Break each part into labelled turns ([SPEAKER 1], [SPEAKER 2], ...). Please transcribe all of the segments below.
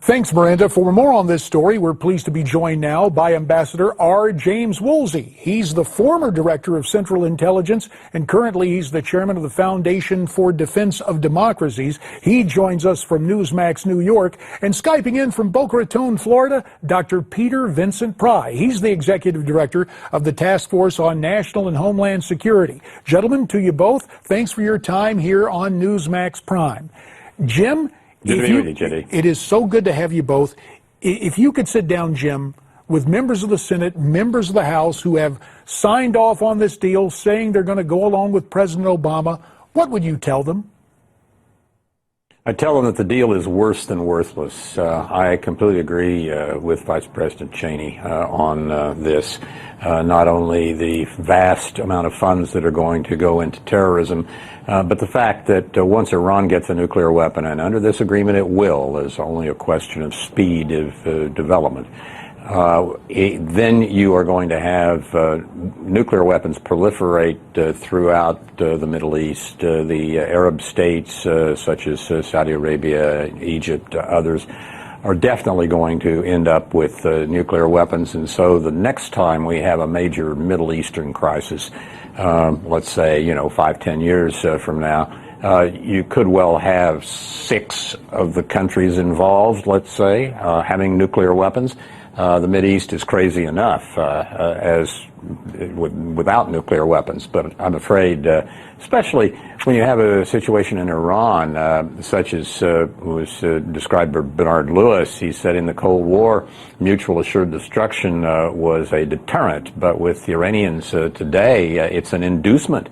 [SPEAKER 1] Thanks, Miranda. For more on this story, we're pleased to be joined now by Ambassador R. James Woolsey. He's the former Director of Central Intelligence, and currently he's the Chairman of the Foundation for Defense of Democracies. He joins us from Newsmax, New York, and Skyping in from Boca Raton, Florida, Dr. Peter Vincent Pry. He's the Executive Director of the Task Force on National and Homeland Security. Gentlemen, to you both, thanks for your time here on Newsmax Prime. Jim,
[SPEAKER 2] Good to be with you, Jenny.
[SPEAKER 1] It is so good to have you both. If you could sit down, Jim, with members of the Senate, members of the House who have signed off on this deal, saying they're going to go along with President Obama, what would you tell them?
[SPEAKER 2] I tell them that the deal is worse than worthless. I completely agree with Vice President Cheney on this. Not only the vast amount of funds that are going to go into terrorism, but the fact that once Iran gets a nuclear weapon, and under this agreement it will, is only a question of speed of development. Then you are going to have nuclear weapons proliferate throughout the Middle East. The Arab states, such as Saudi Arabia, Egypt, others, are definitely going to end up with nuclear weapons. And so the next time we have a major Middle Eastern crisis, let's say, 5-10 years from now, you could well have 6 of the countries involved, let's say, having nuclear weapons. The Mideast is crazy enough without nuclear weapons, but I'm afraid, especially when you have a situation in Iran, such as was described by Bernard Lewis. He said in the Cold War, mutual assured destruction was a deterrent, but with the Iranians today, it's an inducement.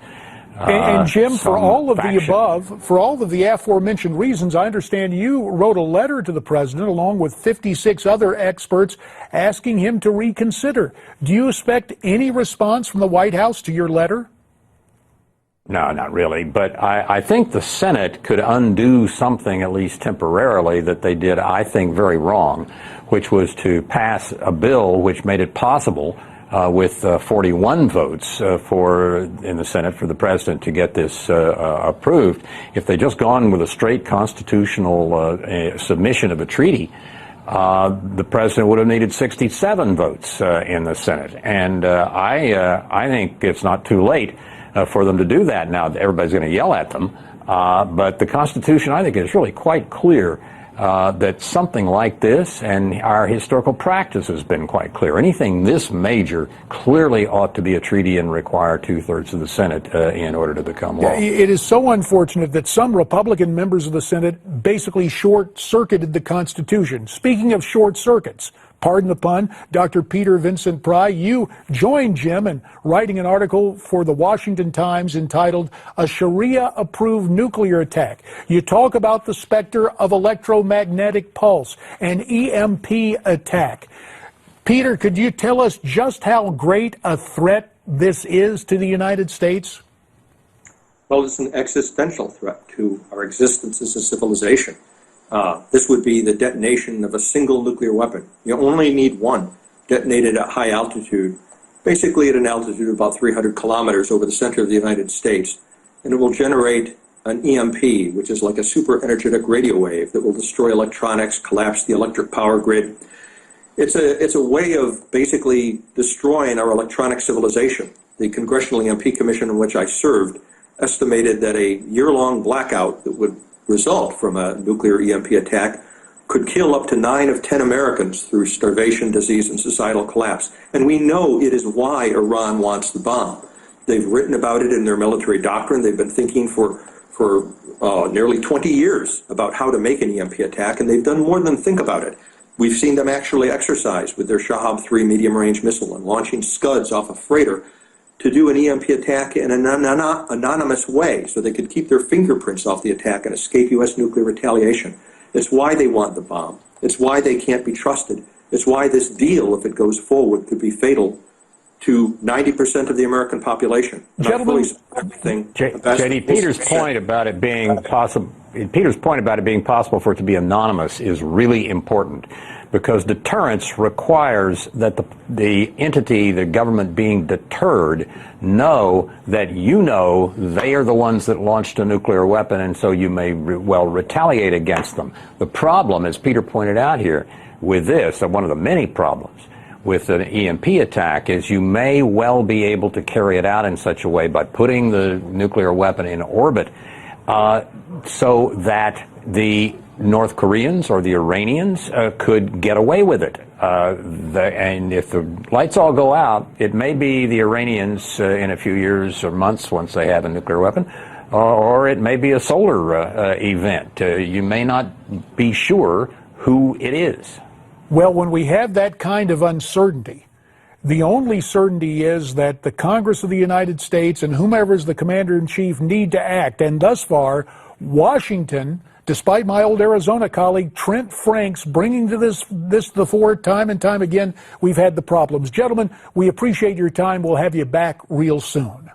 [SPEAKER 1] And Jim, for all of the above, for all of the aforementioned reasons, I understand you wrote a letter to the president along with 56 other experts asking him to reconsider. Do you expect any response from the White House to your letter?
[SPEAKER 2] No, not really. But I think the Senate could undo something, at least temporarily, that they did, I think, very wrong, which was to pass a bill which made it possible with 41 votes in the Senate for the president to get this approved. If they'd just gone with a straight constitutional submission of a treaty, the president would have needed 67 votes in the Senate. And I think it's not too late for them to do that. Now, everybody's going to yell at them, but the Constitution, I think, is really quite clear that something like this, and our historical practice has been quite clear, anything this major clearly ought to be a treaty and require 2/3 of the Senate in order to become law.
[SPEAKER 1] It is so unfortunate that some Republican members of the Senate basically short-circuited the Constitution. Speaking of short circuits, pardon the pun, Dr. Peter Vincent Pry, you joined Jim in writing an article for the Washington Times entitled "A Sharia-Approved Nuclear Attack." You talk about the specter of electromagnetic pulse, an EMP attack. Peter, could you tell us just how great a threat this is to the United States?
[SPEAKER 3] Well, it's an existential threat to our existence as a civilization. This would be the detonation of a single nuclear weapon. You only need one detonated at high altitude, basically at an altitude of about 300 kilometers over the center of the United States, and it will generate an EMP, which is like a super energetic radio wave that will destroy electronics, collapse the electric power grid. It's a way of basically destroying our electronic civilization. The Congressional EMP Commission in which I served estimated that a year-long blackout that would result from a nuclear EMP attack could kill up to 9 of 10 Americans through starvation, disease, and societal collapse. And we know it is why Iran wants the bomb. They've written about it in their military doctrine. They've been thinking for nearly 20 years about how to make an EMP attack, and they've done more than think about it. We've seen them actually exercise with their Shahab-3 medium-range missile and launching Scuds off a freighter to do an EMP attack in an anonymous way so they could keep their fingerprints off the attack and escape U.S. nuclear retaliation. It's why they want the bomb. It's why they can't be trusted. It's why this deal, if it goes forward, could be fatal to 90% of the American population.
[SPEAKER 1] Gentlemen,
[SPEAKER 2] J.D. Peter's point about it being possible. Peter's point about it being possible for it to be anonymous is really important, because deterrence requires that the entity, the government being deterred, know that you know they are the ones that launched a nuclear weapon, and so you may well retaliate against them. The problem, as Peter pointed out here, with this, one of the many problems with an EMP attack, is you may well be able to carry it out in such a way by putting the nuclear weapon in orbit so that the North Koreans or the Iranians could get away with it. And if the lights all go out, it may be the Iranians in a few years or months once they have a nuclear weapon, or it may be a solar event. You may not be sure who it is.
[SPEAKER 1] Well, when we have that kind of uncertainty, the only certainty is that the Congress of the United States and whomever is the commander-in-chief need to act. And thus far, Washington, despite my old Arizona colleague Trent Franks bringing to this to the fore time and time again, we've had the problems. Gentlemen, we appreciate your time. We'll have you back real soon.